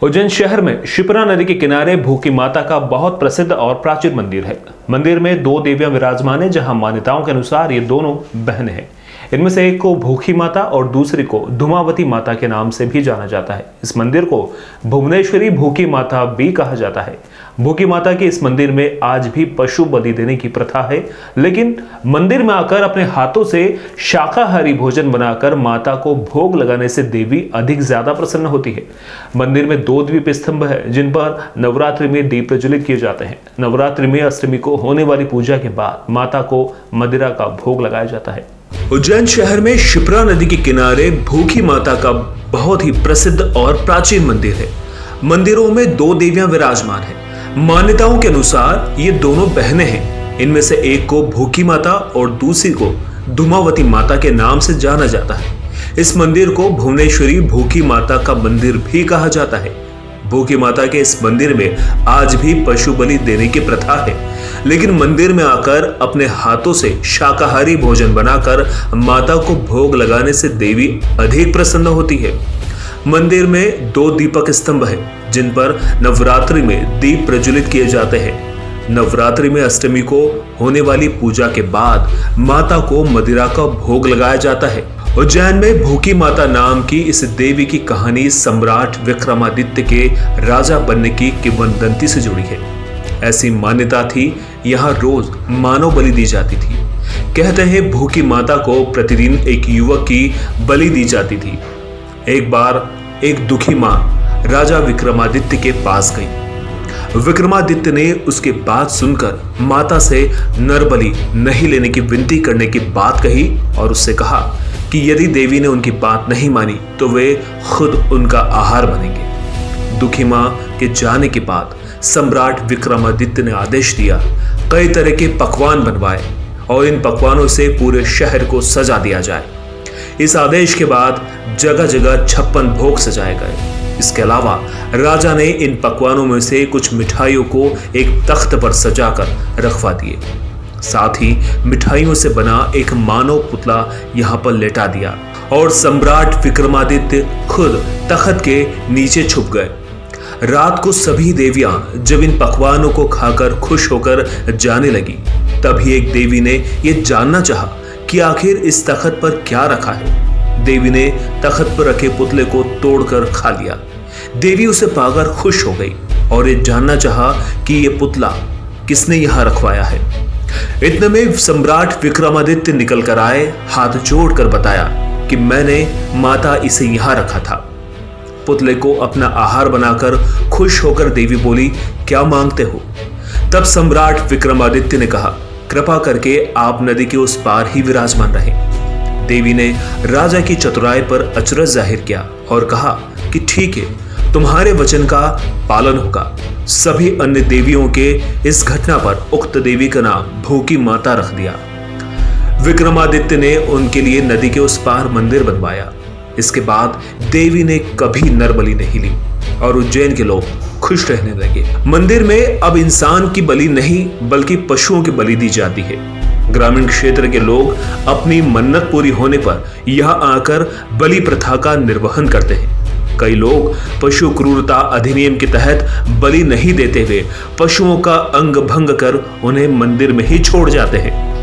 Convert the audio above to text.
उज्जैन शहर में शिप्रा नदी के किनारे भूखी माता का बहुत प्रसिद्ध और प्राचीन मंदिर है। मंदिर में दो देवियां विराजमान है, जहां मान्यताओं के अनुसार ये दोनों बहन हैं। इनमें से एक को भूखी माता और दूसरी को धुमावती माता के नाम से भी जाना जाता है। इस मंदिर को भुवनेश्वरी भूखी माता भी कहा जाता है। भूखी माता के इस मंदिर में आज भी पशु बलि देने की प्रथा है, लेकिन मंदिर में आकर अपने हाथों से शाकाहारी भोजन बनाकर माता को भोग लगाने से देवी अधिक ज्यादा प्रसन्न होती है। मंदिर में दो दीप स्तंभ है, जिन पर नवरात्रि में दीप प्रज्वलित किए जाते हैं। नवरात्रि में अष्टमी को होने वाली पूजा के बाद माता को मदिरा का भोग लगाया जाता है। उज्जैन शहर में शिप्रा नदी के किनारे भूखी माता का बहुत ही प्रसिद्ध और प्राचीन मंदिर है। मंदिरों में दो देवियां विराजमान हैं। मान्यताओं के अनुसार ये दोनों बहनें हैं। इनमें से एक को भूखी माता और दूसरी को धुमावती माता के नाम से जाना जाता है। इस मंदिर को भुवनेश्वरी भूखी माता का मंदिर भी कहा जाता है। भूखी माता के इस मंदिर में आज भी पशु बलि देने की प्रथा है, लेकिन मंदिर में आकर अपने हाथों से शाकाहारी भोजन बनाकर माता को भोग लगाने से देवी अधिक प्रसन्न होती है। मंदिर में दो दीपक स्तंभ है, जिन पर नवरात्रि में दीप प्रज्वलित किए जाते हैं। नवरात्रि में अष्टमी को होने वाली पूजा के बाद माता को मदिरा का भोग लगाया जाता है। उज्जैन में भूखी माता नाम की इस देवी की कहानी सम्राट विक्रमादित्य के राजा बनने की किंवदंती से जुड़ी है। ऐसी मान्यता थी, यहाँ रोज मानव बलि दी जाती थी। कहते हैं भूखी माता को प्रतिदिन एक युवक की बलि दी जाती थी। एक बार एक दुखी मां राजा विक्रमादित्य के पास गई। विक्रमादित्य ने उसकी बात सुनकर माता से नरबलि नहीं लेने की विनती करने की बात कही और उससे कहा कि यदि देवी ने उनकी बात नहीं मानी तो वे खुद उनका आहार बनेंगे। दुखी मां के जाने के बाद सम्राट विक्रमादित्य ने आदेश दिया, कई तरह के पकवान बनवाए और इन पकवानों से पूरे शहर को सजा दिया जाए। इस आदेश के बाद जगह जगह 56 भोग सजाए गए। इसके अलावा राजा ने इन पकवानों में से कुछ मिठाइयों को एक तख्त पर सजाकर रखवा दिए। साथ ही मिठाइयों से बना एक मानव पुतला यहाँ पर लेटा दिया और सम्राट विक्रमादित्य खुद तख्त के नीचे छुप गए। रात को सभी देवियां जब इन पकवानों को खाकर खुश होकर जाने लगी, तभी एक देवी ने यह जानना चाहा कि आखिर इस तख्त पर क्या रखा है। देवी ने तख्त पर रखे पुतले को तोड़कर खा लिया। देवी उसे पाकर खुश हो गई और ये जानना चाहा कि ये पुतला किसने यहाँ रखवाया है। इतने में सम्राट विक्रमादित्य निकल कर आए, हाथ जोड़कर बताया कि मैंने माता इसे यहाँ रखा था। पुतले को अपना आहार बनाकर खुश होकर देवी बोली, क्या मांगते हो? तब सम्राट विक्रमादित्य ने कहा, कृपा करके आप नदी के उस पार ही विराजमान रहे। देवी ने राजा की चतुराई पर अचरज जाहिर किया और कहा कि ठीक है, तुम्हारे वचन का पालन होगा। सभी अन्य देवियों के इस घटना पर उक्त देवी का नाम भूखी माता रख दिया। विक्रमादित्य ने उनके लिए नदी के उस पार मंदिर बनवाया। इसके बाद देवी ने कभी नरबलि नहीं ली और उज्जैन के लोग खुश रहने लगे। मंदिर में अब इंसान की बलि नहीं बल्कि पशुओं की बलि दी जाती है। ग्रामीण क्षेत्र के लोग अपनी मन्नत पूरी होने पर यहाँ आकर बलि प्रथा का निर्वहन करते हैं। कई लोग पशु क्रूरता अधिनियम के तहत बलि नहीं देते हुए पशुओं का अंग भंग कर उन्हें मंदिर में ही छोड़ जाते हैं।